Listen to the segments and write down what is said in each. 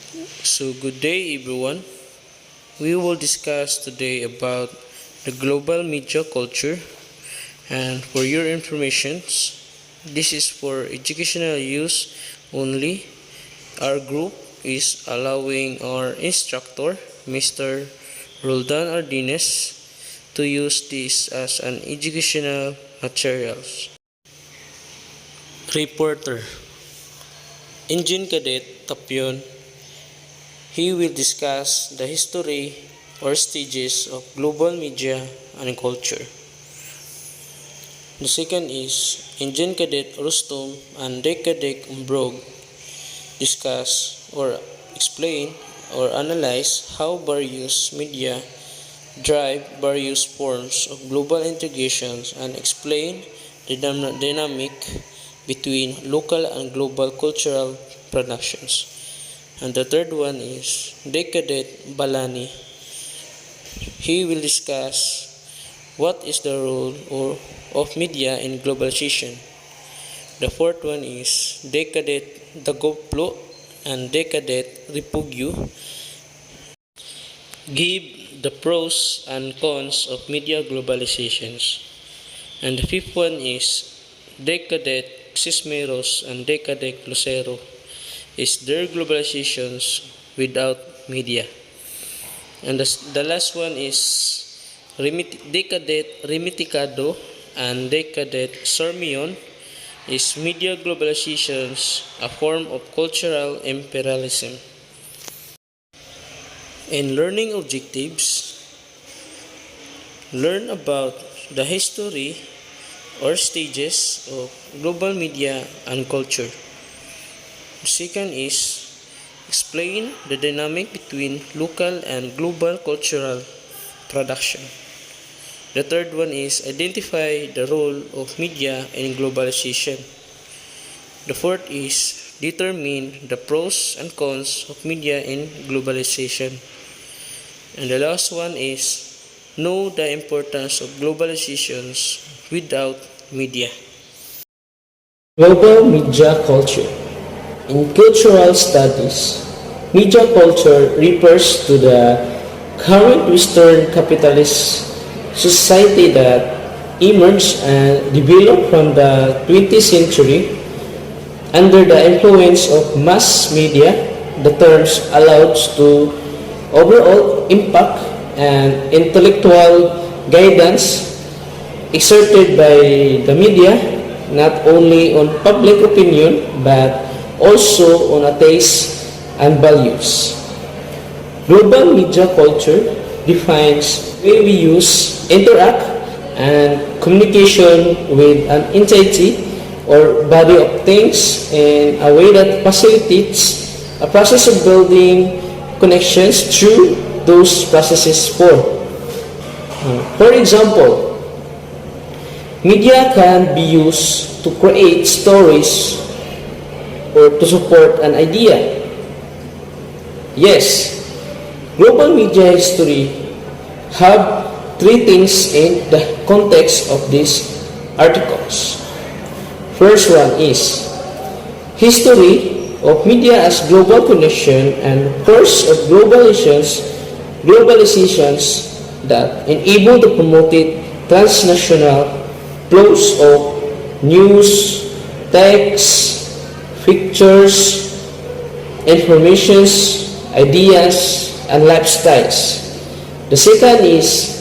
So, good day, everyone. We will discuss today about the global media culture. And for your information, this is for educational use only. Our group is allowing our instructor, Mr. Roldan Ardines, to use this as an educational materials. Reporter Engine Cadet Tapion. He will discuss the history or stages of global media and culture. The second is Engine Cadet Rustom and Deck Cadet Umbrog discuss or explain or analyze how various media drive various forms of global integrations and explain the dynamic between local and global cultural productions. And the third one is Decadet Balani. He will discuss what is the of media in globalization. The fourth one is Decadet Dagoplo and Decadet Ripugyu. Give the pros and cons of media globalizations. And the fifth one is Decadet Cisneros and Decadet Lucero. Is their globalizations without media. And the last one is Decadet Remiticado and Decadet Sormion. Is media globalizations a form of cultural imperialism? In learning objectives, learn about the history or stages of global media and culture. The second is explain the dynamic between local and global cultural production. The third one is identify the role of media in globalization. The fourth is determine the pros and cons of media in globalization. And the last one is know the importance of globalizations without media. Global media culture. In cultural studies, media culture refers to the current Western capitalist society that emerged and developed from the 20th century under the influence of mass media. The terms allows to overall impact and intellectual guidance exerted by the media not only on public opinion but also on a taste and values. Global media culture defines the way we use, interact, and communication with an entity or body of things in a way that facilitates a process of building connections through those processes For example, media can be used to create stories or to support an idea. Yes, global media history have three things in the context of these articles. First one is history of media as global connection and course of globalizations that enable the promoted transnational flows of news, text, pictures, informations, ideas, and lifestyles. The second is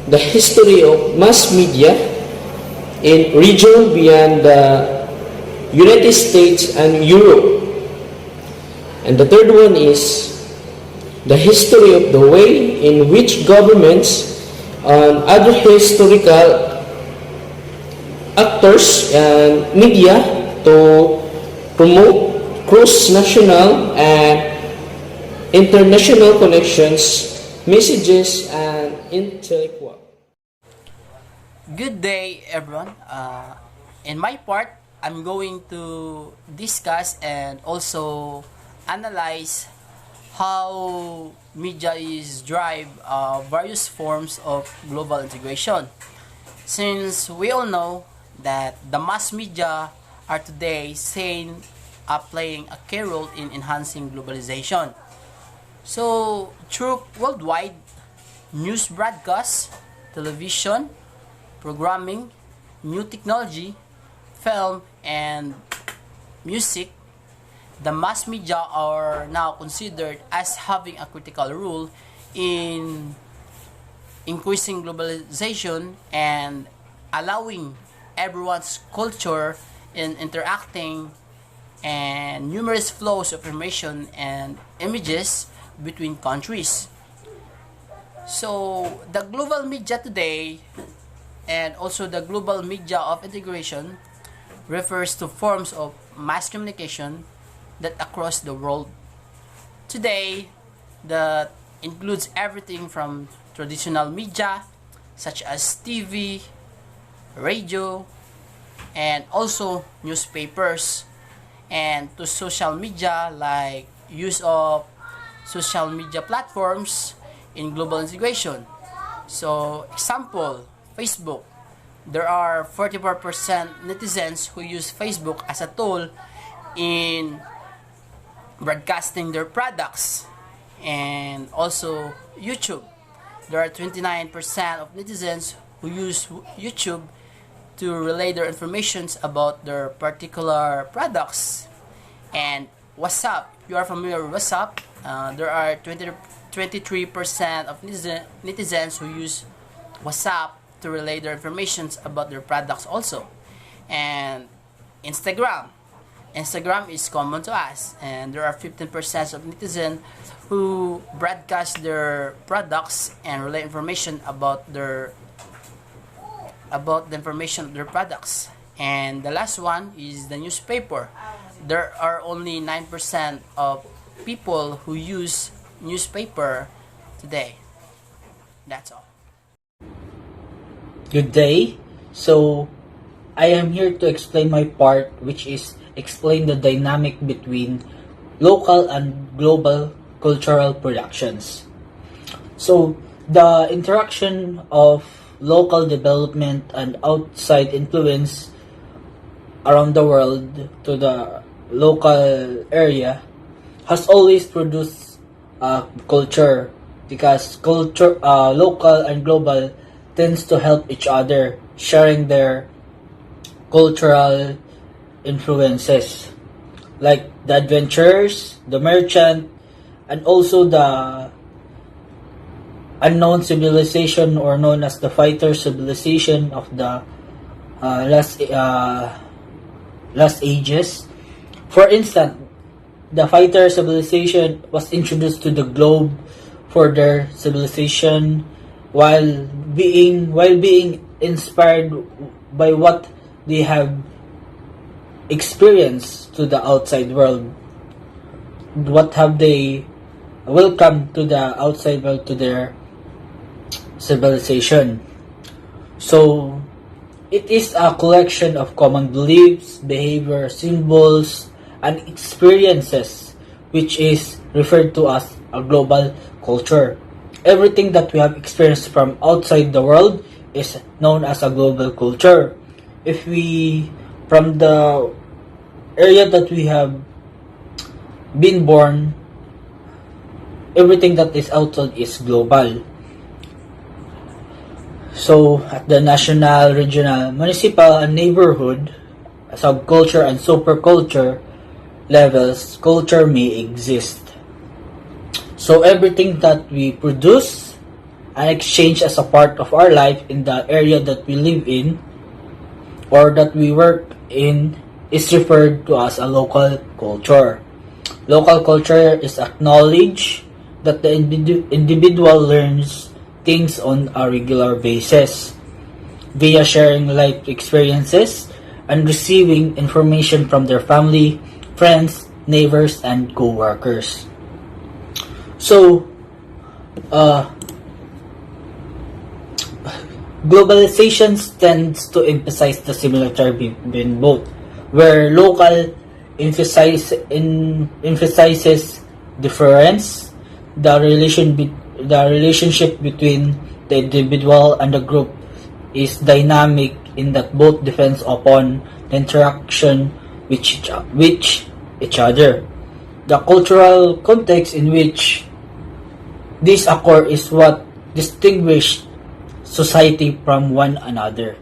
the history of mass media in regions beyond the United States and Europe. And the third one is the history of the way in which governments and other historical actors and media to promote cross-national and international connections, messages, and intellectual. Good day, everyone. In my part, I'm going to discuss and also analyze how media is drive various forms of global integration. Since we all know that the mass media are today seen are playing a key role in enhancing globalization. So, through worldwide news broadcasts, television, programming, new technology, film, and music, the mass media are now considered as having a critical role in increasing globalization and allowing everyone's culture in interacting and numerous flows of information and images between countries. So the global media today and also the global media of integration refers to forms of mass communication that across the world today that includes everything from traditional media such as TV, radio, and also newspapers, and to social media like use of social media platforms in global integration. So, example, Facebook. There are 44% netizens who use Facebook as a tool in broadcasting their products. And also YouTube. There are 29% of netizens who use YouTube to relay their informations about their particular products. And WhatsApp, you are familiar with WhatsApp. There are 23% of netizens who use WhatsApp to relay their informations about their products also. And Instagram. Instagram is common to us, and there are 15% of netizens who broadcast their products and relay information about the information of their products. And the last one is the newspaper. There are only 9% of people who use newspaper today. That's all. Good day. So, I am here to explain my part, which is explain the dynamic between local and global cultural productions. So, the interaction of local development and outside influence around the world to the local area has always produced culture, because culture, local and global, tends to help each other, sharing their cultural influences, like the adventurers, the merchant, and also the unknown civilization, or known as the fighter civilization of the last ages. For instance, the fighter civilization was introduced to the globe for their civilization while being inspired by what they have experienced to the outside world. What have they welcomed to the outside world, to their civilization. So, it is a collection of common beliefs, behavior, symbols, and experiences, which is referred to as a global culture. Everything that we have experienced from outside the world is known as a global culture. If we, from the area that we have been born, everything that is outside is global. So, at the national, regional, municipal, and neighborhood, subculture, and superculture levels, culture may exist. So, everything that we produce and exchange as a part of our life in the area that we live in or that we work in is referred to as a local culture. Local culture is acknowledged that the individual learns things on a regular basis via sharing life experiences and receiving information from their family, friends, neighbors, and co-workers. So, globalization tends to emphasize the similarity between both, where local emphasizes difference, the relationship between the individual and the group is dynamic in that both depends upon the interaction which each other. The cultural context in which this occur is what distinguishes society from one another.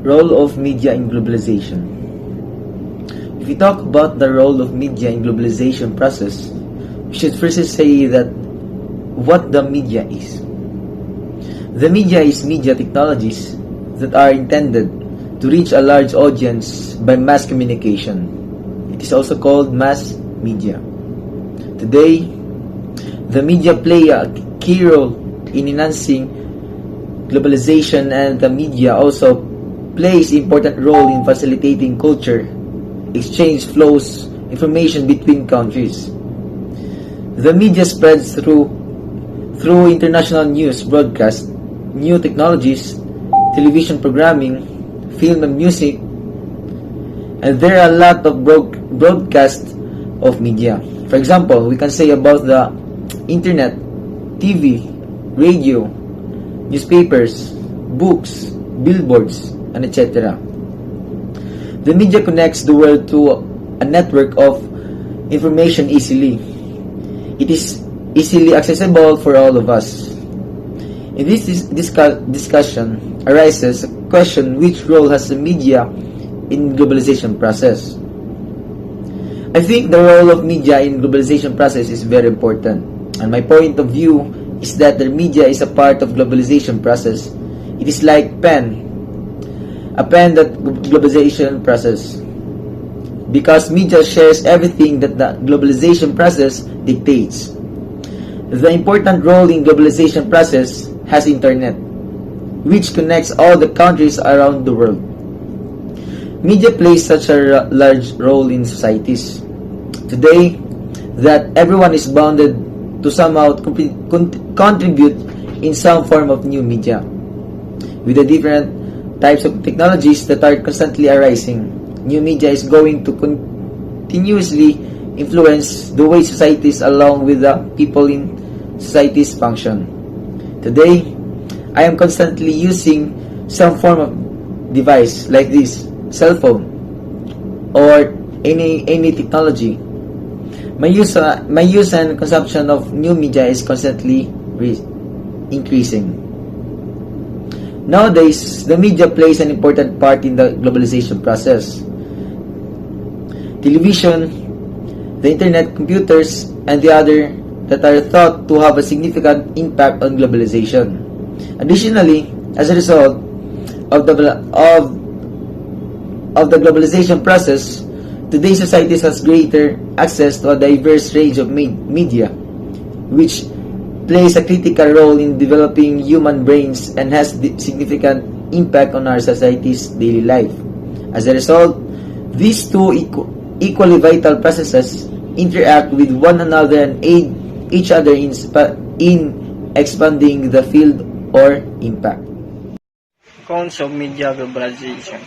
Role of media in globalization. If we talk about the role of media in globalization process, we should first say that what the media is. The media is media technologies that are intended to reach a large audience by mass communication. It is also called mass media. Today, the media play a key role in enhancing globalization, and the media also plays important role in facilitating culture, exchange flows, information between countries. The media spreads through international news broadcast, new technologies, television programming, film and music, and there are a lot of broadcast of media. For example, we can say about the internet, TV, radio, newspapers, books, billboards, and etc. The media connects the world to a network of information easily. It is easily accessible for all of us. In this discussion arises a question: which role has the media in globalization process? I think the role of media in globalization process is very important, and my point of view is that the media is a part of globalization process. It is like a pen that globalization process, because media shares everything that the globalization process dictates. The important role in globalization process has internet, which connects all the countries around the world. Media plays such a large role in societies today that everyone is bounded to somehow contribute in some form of new media. With the different types of technologies that are constantly arising, new media is going to continuously influence the way societies along with the people in societies function. Today, I am constantly using some form of device like this, cell phone, or any technology. My use and consumption of new media is constantly increasing. Nowadays, the media plays an important part in the globalization process. Television, the internet, computers, and the other that are thought to have a significant impact on globalization. Additionally, as a result of the globalization process, today's societies has greater access to a diverse range of media, which plays a critical role in developing human brains and has significant impact on our society's daily life. As a result, these two equally vital processes interact with one another and aid each other in expanding the field or impact. Cons of media globalization.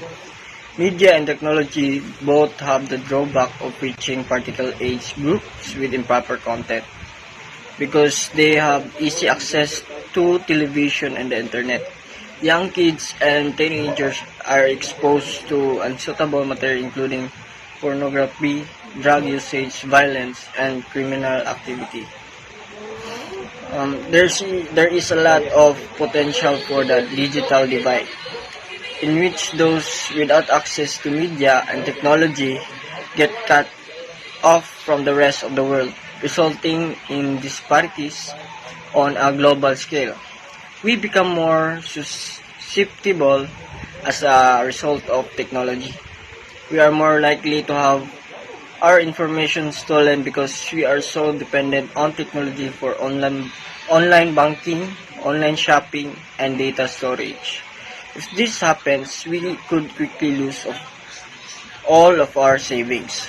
Media and technology both have the drawback of reaching particular age groups with improper content, because they have easy access to television and the internet. Young kids and teenagers are exposed to unsuitable material including pornography, drug usage, violence, and criminal activity. There is a lot of potential for the digital divide, in which those without access to media and technology get cut off from the rest of the world, resulting in disparities on a global scale. We become more susceptible as a result of technology. We are more likely to have our information stolen because we are so dependent on technology for online banking, online shopping, and data storage. If this happens, we could quickly lose all of our savings.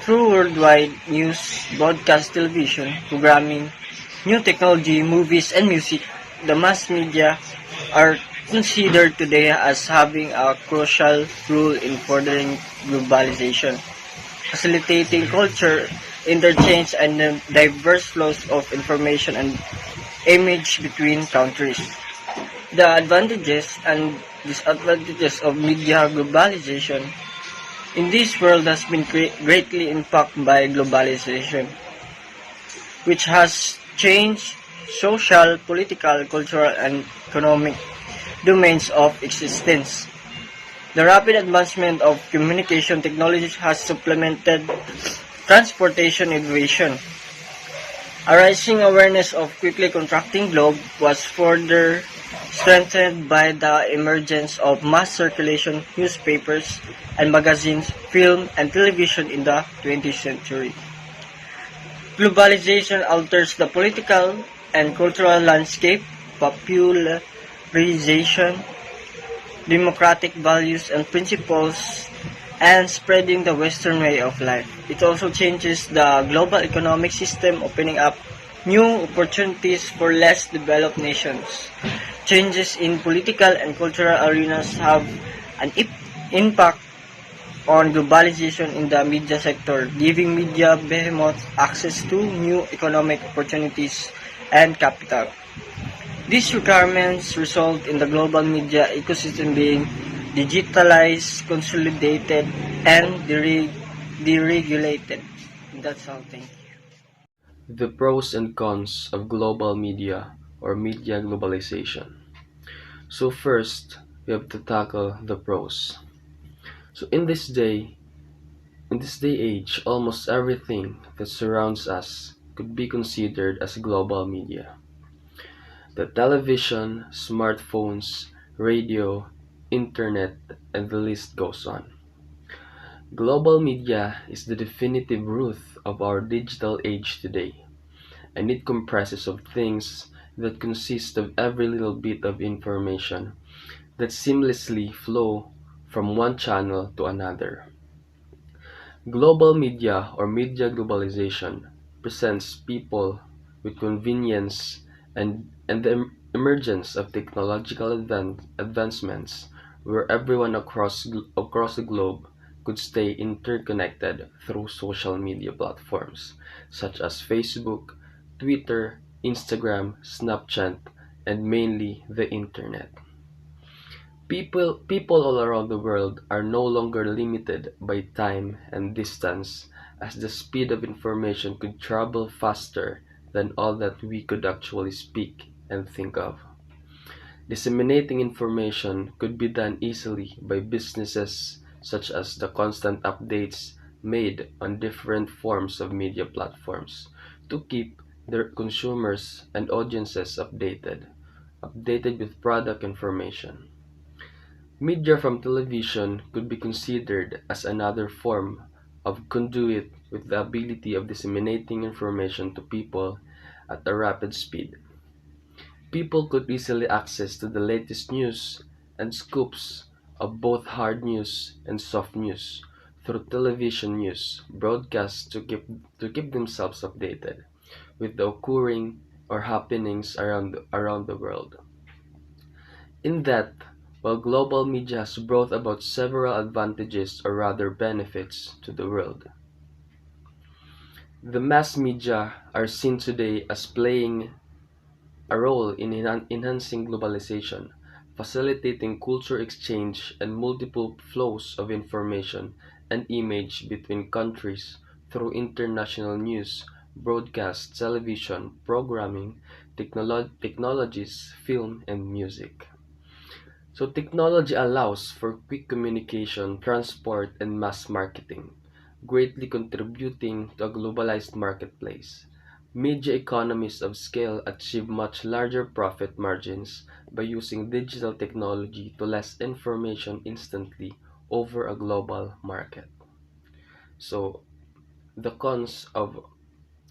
Through worldwide news, broadcast television, programming, new technology, movies, and music, the mass media are considered today as having a crucial role in furthering globalization, facilitating culture interchange and the diverse flows of information and image between countries. The advantages and disadvantages of media globalization in this world has been greatly impacted by globalization, which has changed social, political, cultural, and economic domains of existence. The rapid advancement of communication technology has supplemented transportation innovation. A rising awareness of quickly contracting globe was further strengthened by the emergence of mass circulation newspapers and magazines, film, and television in the 20th century. Globalization alters the political and cultural landscape, popularization, democratic values and principles, and spreading the Western way of life. It also changes the global economic system, opening up new opportunities for less developed nations. Changes in political and cultural arenas have an impact on globalization in the media sector, giving media behemoths access to new economic opportunities and capital. These requirements result in the global media ecosystem being digitalized, consolidated, and deregulated. That's all. Thank you. The pros and cons of global media or media globalization. So first, we have to tackle the pros. So in this day age, almost everything that surrounds us could be considered as global media. The television, smartphones, radio, internet, and the list goes on. Global media is the definitive root of our digital age today, and it comprises of things that consist of every little bit of information that seamlessly flow from one channel to another. Global media or media globalization presents people with convenience and the emergence of technological advancements where everyone across the globe could stay interconnected through social media platforms such as Facebook, Twitter, Instagram, Snapchat, and mainly the internet. People all around the world are no longer limited by time and distance, as the speed of information could travel faster than all that we could actually speak and think of. Disseminating information could be done easily by businesses such as the constant updates made on different forms of media platforms to keep their consumers and audiences updated with product information. Media from television could be considered as another form of conduit with the ability of disseminating information to people at a rapid speed. People could easily access to the latest news and scoops of both hard news and soft news through television news broadcasts to keep themselves updated with the occurring or happenings around the world. In that, while global media has brought about several advantages or rather benefits to the world, the mass media are seen today as playing a role in enhancing globalization, facilitating culture exchange and multiple flows of information and image between countries through international news, broadcast, television, programming, technologies, film, and music. So technology allows for quick communication, transport, and mass marketing, greatly contributing to a globalized marketplace. Media economies of scale achieve much larger profit margins by using digital technology to less information instantly over a global market. So the cons of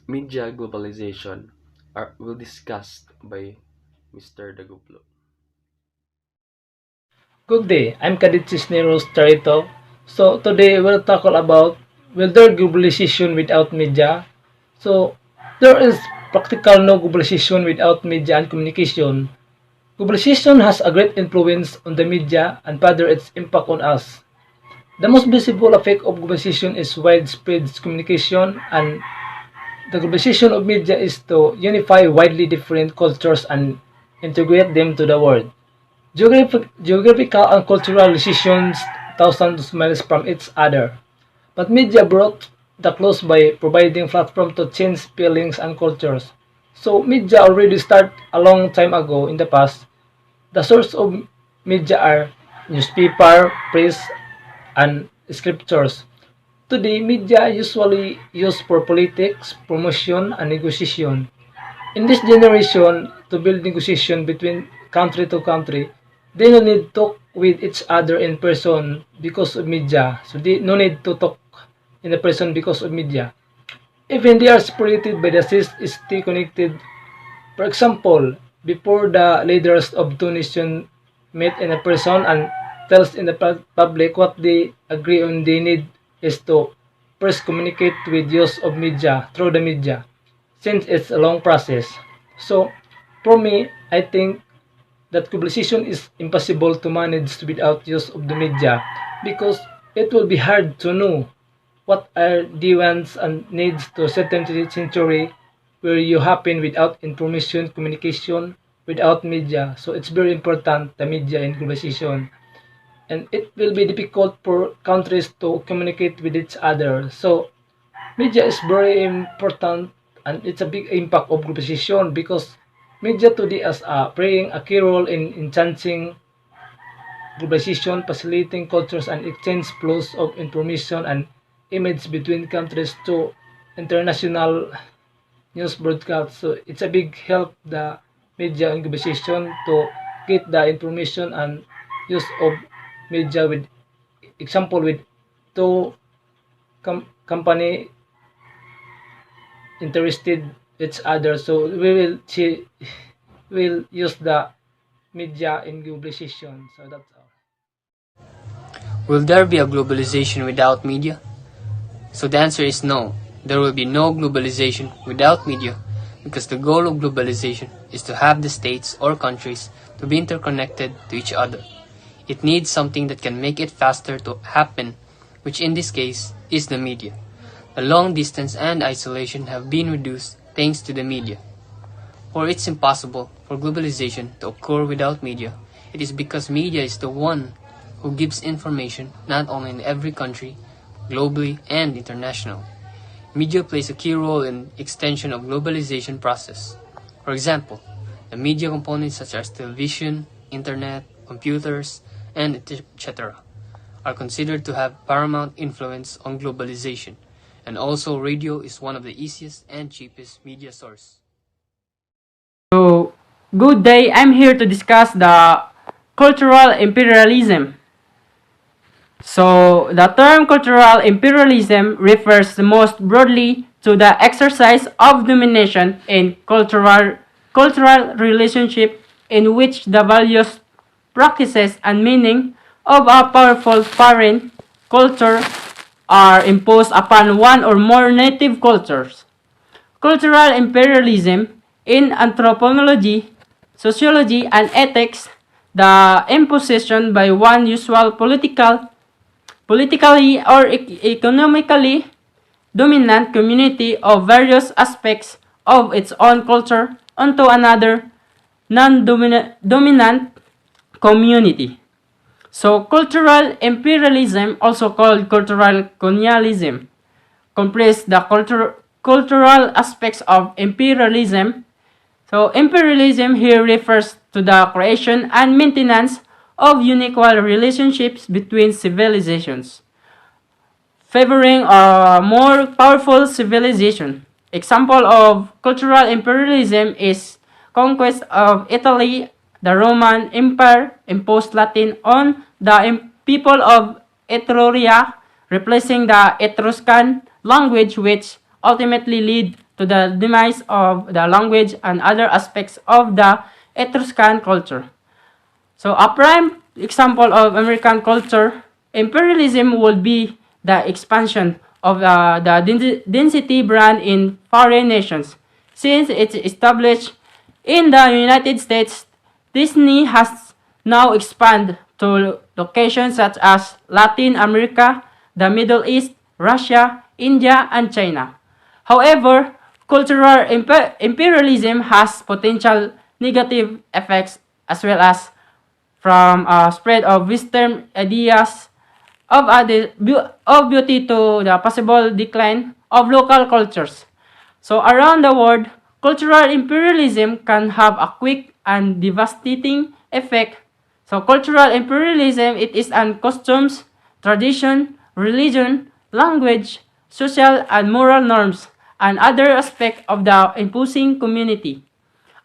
media globalization are will discussed by Mr. Daguplo. Good day, I'm Kadit Cisneros Tarito. So today we'll tackle about will there globalization without media? So there is practical no globalization without media and communication. Globalization has a great influence on the media and further its impact on us. The most visible effect of globalization is widespread communication, and the globalization of media is to unify widely different cultures and integrate them to the world. Geographical and cultural decisions thousands of miles from each other. But media brought the close by providing platform to change feelings and cultures. So media already start a long time ago in the past. The source of media are newspaper, press, and scriptures. Today, media usually used for politics, promotion, and negotiation. In this generation, to build negotiation between country to country, they no need talk with each other in person because of media. So they no need to talk in a person because of media. Even they are separated by the seas stay connected. For example, before the leaders of two nations meet in a person and tells in the public what they agree on, they need is to first communicate with use of media through the media, since it's a long process. So, for me, I think that globalization is impossible to manage without use of the media because it will be hard to know what are the wants and needs to a certain century where you happen without information communication without media. So it's very important the media in globalization, and it will be difficult for countries to communicate with each other. So media is very important, and it's a big impact of globalization because media today is playing a key role in enhancing globalization, facilitating cultures and exchange flows of information and image between countries to international news broadcasts. So it's a big help the media in globalization to get the information and use of media with example with two company interested each other. So we will see will use the media in globalization. So that's all. Will there be a globalization without media? So the answer is no. There will be no globalization without media because the goal of globalization is to have the states or countries to be interconnected to each other. It needs something that can make it faster to happen, which in this case is the media. The long distance and isolation have been reduced thanks to the media. For it's impossible for globalization to occur without media. It is because media is the one who gives information not only in every country, globally and international. Media plays a key role in extension of globalization process. For example, the media components such as television, internet, computers, and etc. are considered to have paramount influence on globalization, and also radio is one of the easiest and cheapest media source. So, good day. I'm here to discuss the cultural imperialism. So, the term cultural imperialism refers most broadly to the exercise of domination in cultural relationship in which the values, practices, and meaning of a powerful foreign culture are imposed upon one or more native cultures. Cultural imperialism in anthropology, sociology, and ethics, the imposition by one usual politically or economically dominant community of various aspects of its own culture onto another non-dominant community. So, cultural imperialism, also called cultural colonialism, compress the cultural aspects of imperialism. So, imperialism here refers to the creation and maintenance of unequal relationships between civilizations, favoring a more powerful civilization. Example of cultural imperialism is conquest of Italy. The Roman Empire imposed Latin on the people of Etruria, replacing the Etruscan language, which ultimately led to the demise of the language and other aspects of the Etruscan culture. So a prime example of American culture imperialism would be the expansion of the density brand in foreign nations. Since it's established in the United States, Disney has now expanded to locations such as Latin America, the Middle East, Russia, India, and China. However, cultural imperialism has potential negative effects as well as from spread of Western ideas of beauty to the possible decline of local cultures. So around the world, cultural imperialism can have a quick and devastating effect. So cultural imperialism, it is on customs, tradition, religion, language, social and moral norms, and other aspects of the imposing community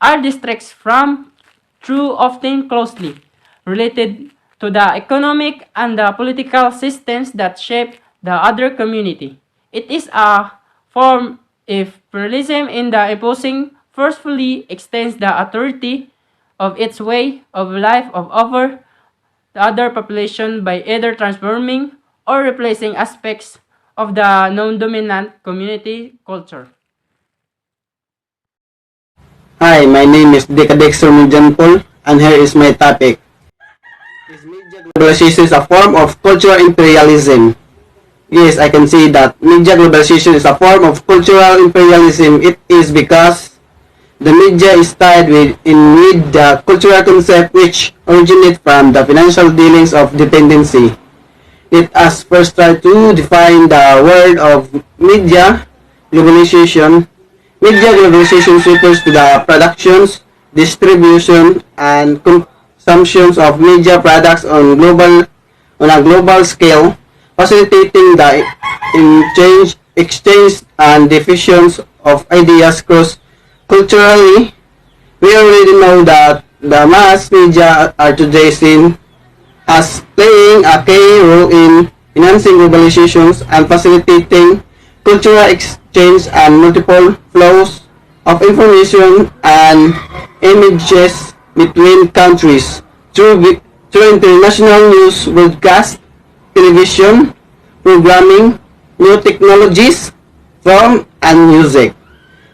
are distracts from true often closely related to the economic and the political systems that shape the other community. It is a form if pluralism in the imposing forcefully extends the authority of its way of life of over the other population by either transforming or replacing aspects of the non-dominant community culture. Hi, my name is Dexter John Paul, and here is my topic. Is media globalization a form of cultural imperialism? Yes, I can say that media globalization is a form of cultural imperialism. It is because the media is tied with the cultural concept which originate from the financial dealings of dependency. It has first tried to define the word of media globalization. Media globalization refers to the productions, distribution, and consumptions of media products on a global scale, facilitating the exchange and diffusions of ideas cross culturally. We already know that the mass media are today seen as playing a key role in enhancing globalizations and facilitating cultural exchange and multiple flows of information and images between countries through international news broadcast, television, programming, new technologies, film, and music.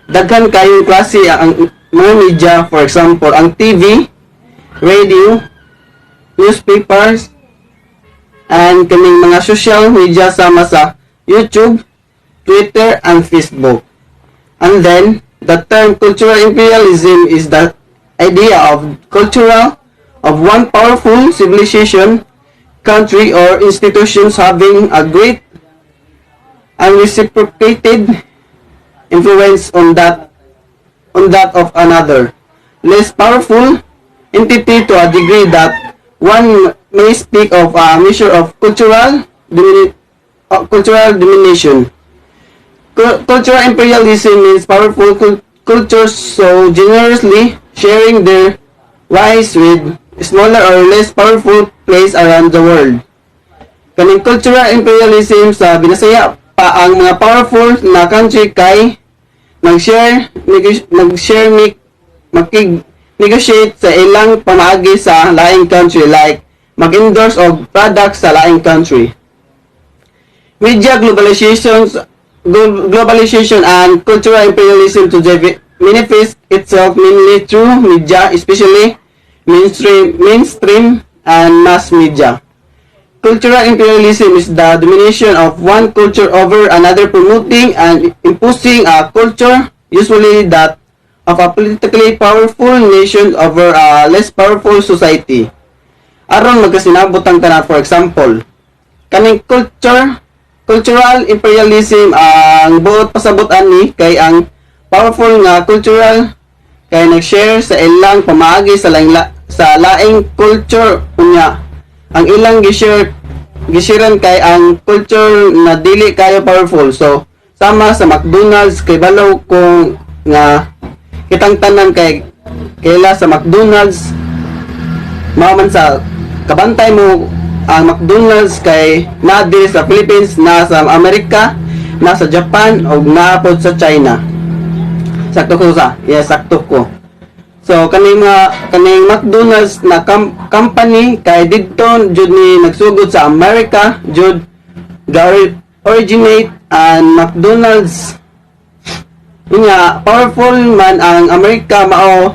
Daghan kayong klase ang mga media, for example, ang TV, radio, newspapers, and kaming mga social media sama sa YouTube, Twitter, and Facebook. And then, the term cultural imperialism is the idea of one powerful civilization, country, or institutions having a great unreciprocated influence on that of another, less powerful entity to a degree that one may speak of a measure of cultural domination. Cultural imperialism means powerful cultures so generously sharing their rise with smaller or less powerful place around the world. Kaning cultural imperialism sa Binasaya pa ang mga powerful na country kay mag-negotiate sa ilang pamaagi sa laing country like mag-endorse of products sa laing country. Media globalization and cultural imperialism today manifests itself mainly through media, especially mainstream and mass media. Cultural imperialism is the domination of one culture over another, promoting and imposing a culture, usually that of a politically powerful nation over a less powerful society. Aron magkasinabot ang tanan, for example, kaning cultural imperialism ang buot pasabot ani kay ang powerful nga cultural kay nag-share sa ilang pamaagi sa laing culture unya ang ilang gishiran kay ang culture na dili kayo powerful. So sama sa McDonald's kay balaw kung nga kitang tanan kay kaila sa McDonald's man sa kabantay mo ang McDonald's kay na diri sa Philippines, na sa Amerika, na sa Japan, o na pod sa China. Sakto ko sa? Yes, sakto ko. So kaning McDonald's na company kay didto jud ni nagsugod sa Amerika, jud originate and McDonald's nga powerful man ang Amerika mao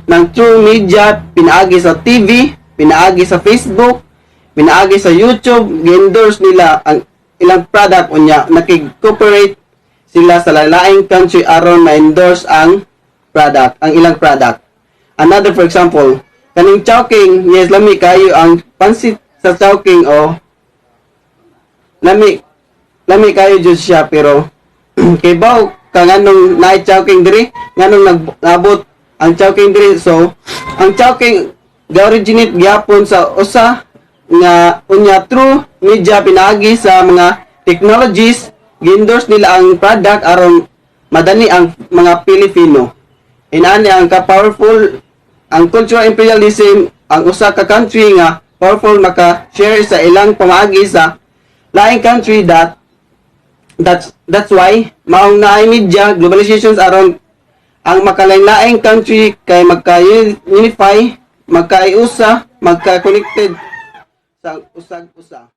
ng true media, pinaagi sa TV, pinaagi sa Facebook, pinaagi sa YouTube, gi-endorse nila ang ilang product unya, nakig-cooperate sila sa laing country aron ma-endorse ang ilang product. Another, for example, kaning chowking, yes, lami kayo ang pansit sa chowking o lami kayo jud siya pero kay baw kang anong naay chowking diri nganong nabot ang chowking diri. So ang chowking ga-originate gyapon sa usa nga unya through media pinaagi sa mga technologies gi-endorse nila ang product aron madani ang mga Pilipino. Inani ang ka-powerful ang cultural imperialism ang usa ka country nga powerful maka-share sa ilang pamaagi sa laing country that's why maong naay media globalizations aron ang makalain-laing country kay magka-unify, magka-iusa, magka-connected sa usag-usa.